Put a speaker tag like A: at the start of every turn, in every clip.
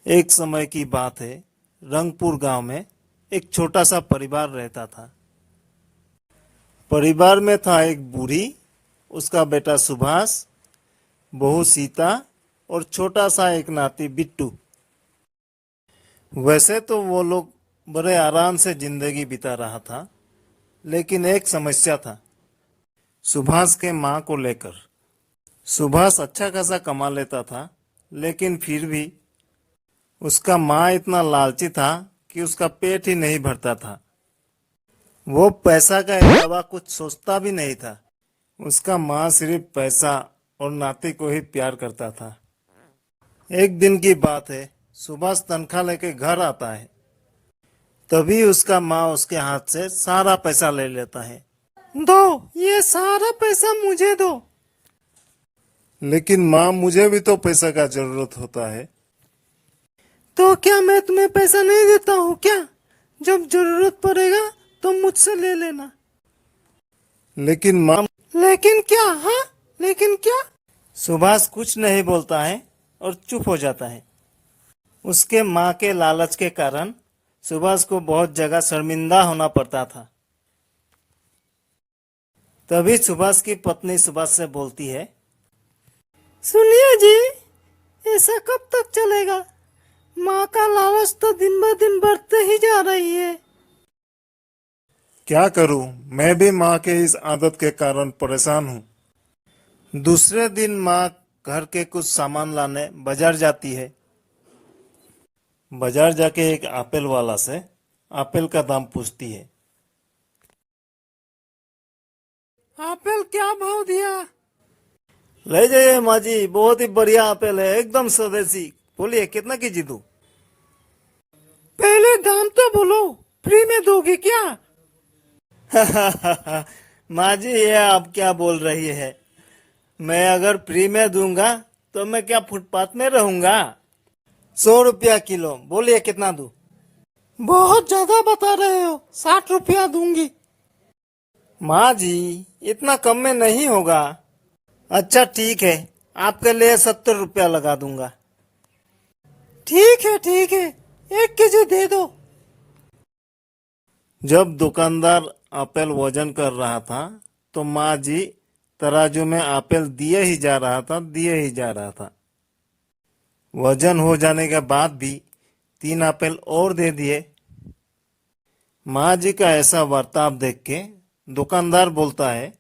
A: एक समय की बात है। रंगपुर गांव में एक छोटा सा परिवार रहता था। परिवार में था एक बूढ़ी, उसका बेटा सुभाष, बहू सीता और छोटा सा एक नाती बिट्टू। वैसे तो वो लोग बड़े आराम से जिंदगी बिता रहा था, लेकिन एक समस्या था सुभाष के माँ को लेकर। सुभाष अच्छा खासा कमा लेता था, लेकिन फिर भी उसका माँ इतना लालची था कि उसका पेट ही नहीं भरता था। वो पैसा का अलावा कुछ सोचता भी नहीं था। उसका माँ सिर्फ पैसा और नाती को ही प्यार करता था। एक दिन की बात है, सुभाष तनख्वाह लेके घर आता है। तभी उसका माँ उसके हाथ से सारा पैसा ले लेता है। दो, ये सारा पैसा मुझे दो। लेकिन माँ, मुझे भी तो पैसा का जरूरत होता है। तो क्या मैं तुम्हें पैसा नहीं देता हूँ क्या? जब जरूरत पड़ेगा तो मुझसे ले लेना। लेकिन माँ, लेकिन क्या? हाँ, लेकिन क्या? सुभाष कुछ नहीं बोलता है और चुप हो जाता है। उसके माँ के लालच के कारण सुभाष को बहुत जगह शर्मिंदा होना पड़ता था। तभी सुभाष की पत्नी सुभाष से बोलती है, सुनिए जी, ऐसा कब तक चलेगा? माँ का लालच तो दिन ब दिन बढ़ते ही जा रही है। क्या करूं, मैं भी माँ के इस आदत के कारण परेशान हूँ। दूसरे दिन माँ घर के कुछ सामान लाने बाजार जाती है। बाजार जाके एक आपेल वाला से आपेल का दाम पूछती है। आपेल क्या भाव दिया? ले जाइए माँ जी, बहुत ही बढ़िया आपेल है, एकदम स्वदेशी। बोलिए कितना कीजिए दूं? पहले दाम तो बोलो, फ्री में दोगे क्या? माँ जी, ये आप क्या बोल रही है? मैं अगर फ्री में दूंगा तो मैं क्या फुटपाथ में रहूंगा? 100 रुपया किलो। बोलिए कितना दूं? बहुत ज्यादा बता रहे हो, 60 रुपया दूंगी। माँ जी, इतना कम में नहीं होगा। अच्छा ठीक है, आपके लिए 70 रुपया लगा दूंगा। ठीक है ठीक है, 1 केजी दे दो। जब दुकानदार आपेल वजन कर रहा था तो माँ जी तराजू में आपेल दिए ही जा रहा था। वजन हो जाने के बाद भी 3 आपेल और दे दिए। माँ जी का ऐसा बर्ताव देख के दुकानदार बोलता है,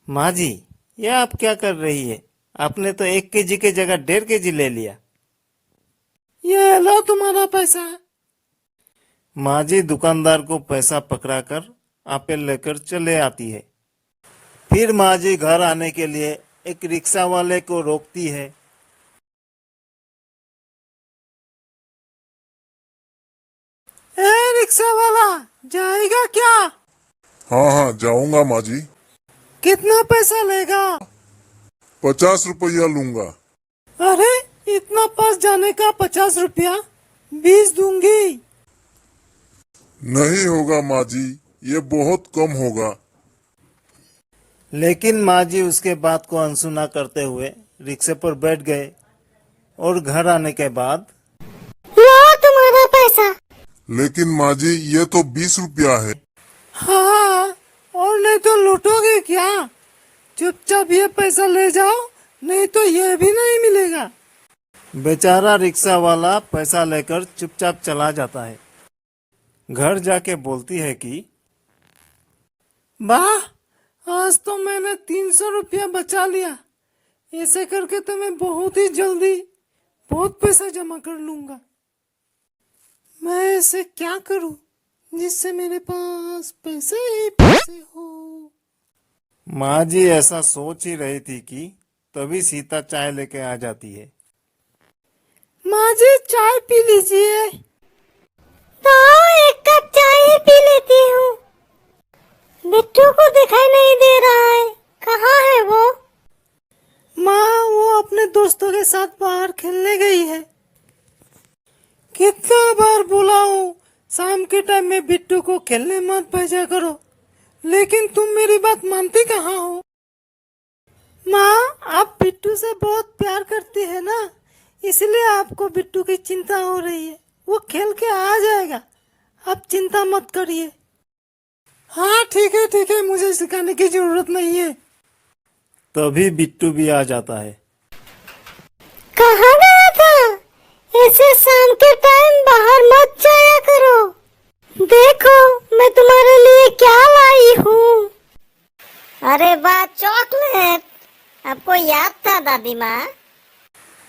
A: माँ जी, यह आप क्या कर रही है? आपने तो 1 केजी की जगह 1.5 केजी ले लिया। ये लो तुम्हारा पैसा। माँ जी दुकानदार को पैसा पकड़ाकर आपेल लेकर चले आती है। फिर माँ जी घर आने के लिए एक रिक्शा वाले को रोकती है। ए रिक्शा वाला, जाएगा क्या?
B: हाँ हाँ, जाऊंगा माँ जी।
A: कितना पैसा लेगा?
B: 50 रुपया लूंगा।
A: अरे, इतना पास जाने का 50 रुपया? 20 दूंगी।
B: नहीं होगा माँ जी, ये बहुत कम होगा।
A: लेकिन माँ जी उसके बात को अनसुना करते हुए रिक्शे पर बैठ गए और घर आने के बाद,
C: लो तुम्हारा पैसा।
B: लेकिन माँ जी, ये तो 20 रुपया है।
A: हाँ, और नहीं तो लूटोगे क्या? चुपचाप ये पैसा ले जाओ, नहीं तो ये भी नहीं मिलेगा। बेचारा रिक्शा वाला पैसा लेकर चुपचाप चला जाता है। घर जाके बोलती है कि वाह, आज तो मैंने 300 रुपया बचा लिया। ऐसे करके तो मैं बहुत ही जल्दी बहुत पैसा जमा कर लूंगा। मैं ऐसे क्या करूं जिससे मेरे पास पैसे ही पैसे हो। माँ जी ऐसा सोच ही रही थी कि तभी सीता चाय लेके आ जाती है। माँ जी, चाय पी लीजिए।
C: तो 1 कप चाय ही पी लेती हूँ। बिट्टू को दिखाई नहीं दे रहा है, कहाँ है वो?
A: माँ, वो अपने दोस्तों के साथ बाहर खेलने गई है। कितना बार बोला हूँ, शाम के टाइम में बिट्टू को खेलने मत भेजा करो, लेकिन तुम मेरी बात मानती कहाँ हो? माँ, आप बिट्टू से बहुत प्यार करती है ना,
D: इसलिए आपको बिट्टू की चिंता हो रही है। वो खेल के आ जाएगा, आप चिंता मत करिए। हाँ ठीक है, मुझे सिखाने की जरूरत नहीं है।
A: तभी बिट्टू भी आ जाता है।
C: कहाँ गया था? ऐसे शाम के टाइम बाहर मत जाया करो। देखो मैं तुम्हारे लिए क्या लाई हूँ। अरे वाह, चॉकलेट। आपको याद था दादी माँ?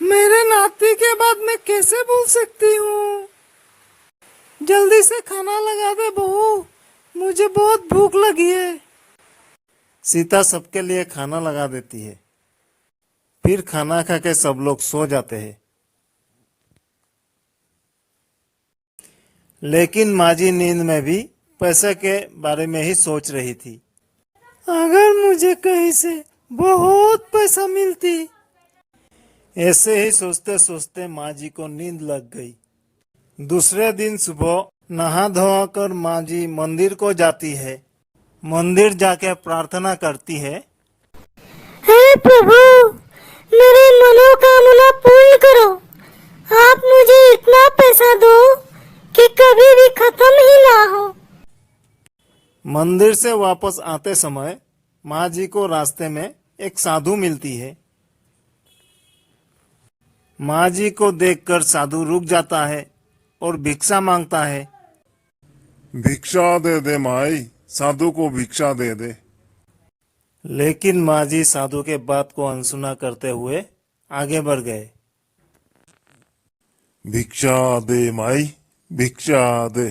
D: मेरे नाती के बाद मैं कैसे भूल सकती हूँ। जल्दी से खाना लगा दे बहू, मुझे बहुत भूख लगी है।
A: सीता सबके लिए खाना लगा देती है। फिर खाना खा के सब लोग सो जाते हैं। लेकिन माजी नींद में भी पैसे के बारे में ही सोच रही थी।
D: अगर मुझे कहीं से बहुत पैसा मिलती।
A: ऐसे ही सोचते सोचते माँ जी को नींद लग गई। दूसरे दिन सुबह नहा धोआ कर माँ जी मंदिर को जाती है। मंदिर जाके प्रार्थना करती है।
C: हे प्रभु, मेरी मनोकामना पूर्ण करो। आप मुझे इतना पैसा दो कि कभी भी खत्म ही ना हो।
A: मंदिर से वापस आते समय माँ जी को रास्ते में एक साधु मिलती है। माँ जी को देखकर साधु रुक जाता है और भिक्षा मांगता है।
B: भिक्षा दे दे माई, साधु को भिक्षा दे दे।
A: लेकिन माँ जी साधु के बात को अनसुना करते हुए आगे बढ़ गए।
B: भिक्षा दे माई, भिक्षा दे।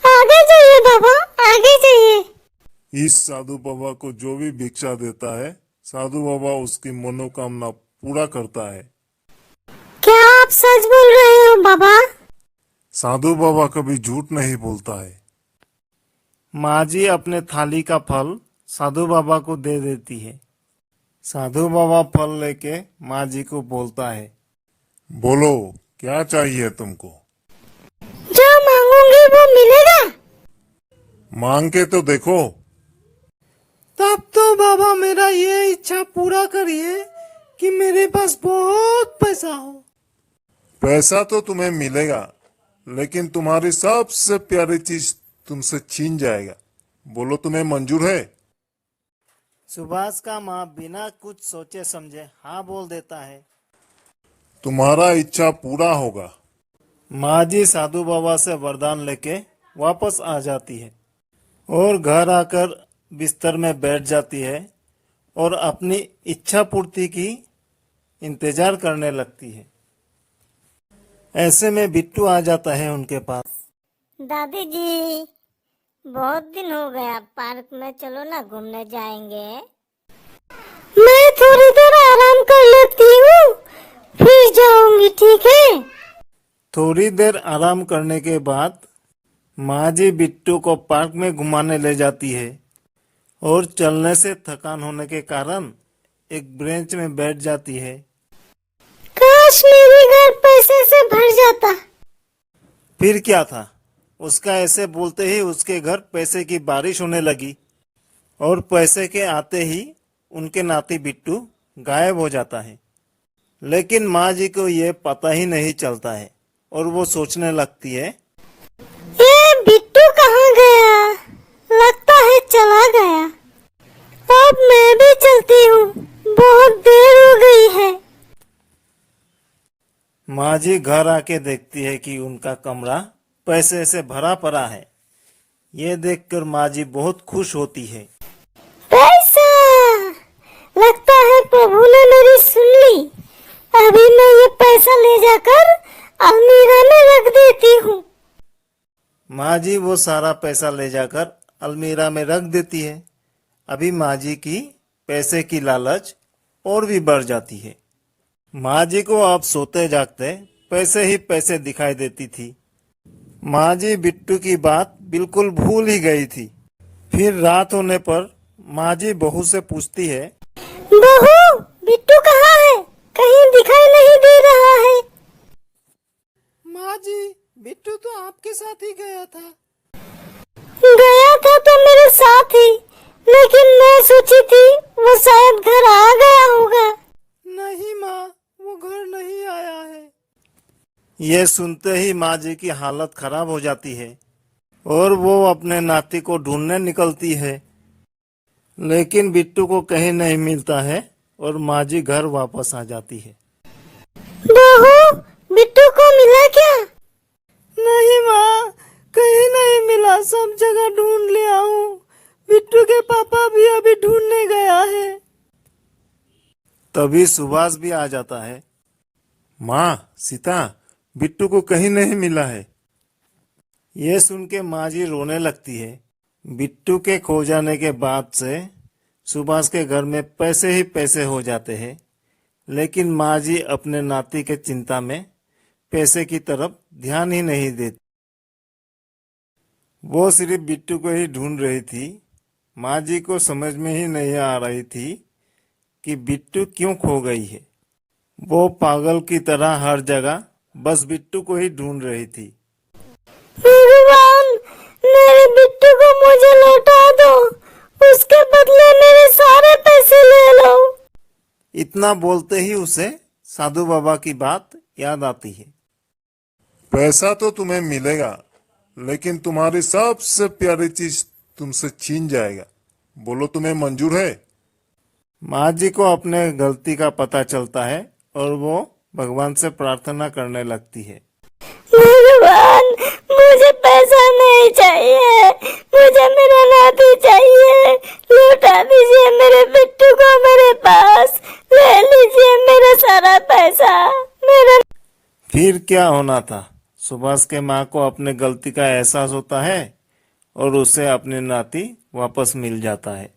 C: आगे जाइए बाबा, आगे जाइए।
B: इस साधु बाबा को जो भी भिक्षा देता है, साधु बाबा उसकी मनोकामना पूरा करता है।
C: क्या आप सच बोल रहे हो बाबा?
B: साधु बाबा कभी झूठ नहीं बोलता है।
A: माँ जी अपने थाली का फल साधु बाबा को दे देती है। साधु बाबा फल लेके माँ जी को बोलता है।
B: बोलो क्या चाहिए तुमको?
C: जो मांगूंगी वो मिलेगा।
B: मांग के तो देखो।
D: तब तो बाबा मेरा ये इच्छा पूरा करिए कि मेरे पास बहुत पैसा हो।
B: पैसा तो तुम्हें मिलेगा, लेकिन तुम्हारी सबसे प्यारी चीज तुमसे छीन जाएगा। बोलो तुम्हें मंजूर है?
A: सुभाष का माँ बिना कुछ सोचे समझे हाँ बोल देता है।
B: तुम्हारा इच्छा पूरा होगा।
A: माँ जी साधु बाबा से वरदान लेके वापस आ जाती है और घर आकर बिस्तर में बैठ जाती है और अपनी इच्छा पूर्ति की इंतजार करने लगती है। ऐसे में बिट्टू आ जाता है उनके पास।
C: दादी जी, बहुत दिन हो गया, पार्क में चलो ना, घूमने जाएंगे। मैं थोड़ी देर आराम कर लेती हूँ, फिर जाऊंगी, ठीक है?
A: थोड़ी देर आराम करने के बाद माँ जी बिट्टू को पार्क में घुमाने ले जाती है और चलने से थकान होने के कारण एक ब्रेंच में बैठ जाती है।
C: काश मेरी घर पैसे से भर जाता।
A: फिर क्या था, उसका ऐसे बोलते ही उसके घर पैसे की बारिश होने लगी और पैसे के आते ही उनके नाती बिट्टू गायब हो जाता है। लेकिन माँ जी को ये पता ही नहीं चलता है और वो सोचने लगती है,
C: ये बिट्टू कहाँ गया? लगता है चला गया। अब मैं भी चलती हूँ, बहुत देर हो गई है।
A: माँ जी घर आके देखती है कि उनका कमरा पैसे से भरा पड़ा है। ये देखकर माँ जी बहुत खुश होती है।
C: पैसा! लगता है प्रभु ने मेरी सुन ली। अभी मैं ये पैसा ले जाकर अलमीरा में रख देती हूँ।
A: माँ जी वो सारा पैसा ले जाकर अलमीरा में रख देती है। अभी माँ जी की पैसे की लालच और भी बढ़ जाती है। माँ जी को अब सोते जागते पैसे ही पैसे दिखाई देती थी। माँ जी बिट्टू की बात बिल्कुल भूल ही गई थी। फिर रात होने पर माँ जी बहू से पूछती है,
C: बहू, बिट्टू कहाँ है? कहीं दिखाई नहीं दे रहा है।
D: माँ जी, बिट्टू तो आपके साथ ही गया था।
C: गया था तो मेरे साथ ही, लेकिन मैं सोची थी वो शायद घर आ गया होगा।
D: नहीं माँ, वो घर नहीं आया है।
A: ये सुनते ही माँ जी की हालत खराब हो जाती है और वो अपने नाती को ढूंढने निकलती है, लेकिन बिट्टू को कहीं नहीं मिलता है और माँ जी घर वापस आ जाती है।
C: बहू, बिट्टू को मिला क्या?
D: नहीं माँ, कहीं नहीं मिला, सब जगह ढूंढ लिया हूँ। बिट्टू के पापा भी अभी ढूंढने गया है।
A: तभी सुभाष भी आ जाता है।
B: माँ सीता, बिट्टू को कहीं नहीं मिला है।
A: ये सुन के माँ जी रोने लगती है। बिट्टू के खो जाने के बाद से सुभाष के घर में पैसे ही पैसे हो जाते हैं, लेकिन माँ जी अपने नाती के चिंता में पैसे की तरफ ध्यान ही नहीं देती। वो सिर्फ बिट्टू को ही ढूंढ रही थी। माँ जी को समझ में ही नहीं आ रही थी कि बिट्टू क्यों खो गई है। वो पागल की तरह हर जगह बस बिट्टू को ही ढूंढ रही थी।
C: भगवान, मेरे बिट्टू को मुझे लौटा दो, उसके बदले मेरे सारे पैसे ले लो।
A: इतना बोलते ही उसे साधु बाबा की बात याद आती है।
B: पैसा तो तुम्हें मिलेगा, लेकिन तुम्हारी सबसे प्यारी चीज तुमसे छीन जाएगा। बोलो तुम्हें मंजूर है?
A: माँ जी को अपने गलती का पता चलता है और वो भगवान से प्रार्थना करने लगती है।
C: भगवान, मुझे पैसा नहीं चाहिए, मुझे मेरा नाती चाहिए। लौटा दीजिए मेरे बिट्टू को मेरे पास, ले लीजिए मेरा सारा पैसा। मेरा
A: फिर क्या होना था? सुभाष के माँ को अपने गलती का एहसास होता है और उसे अपनी नाती वापस मिल जाता है।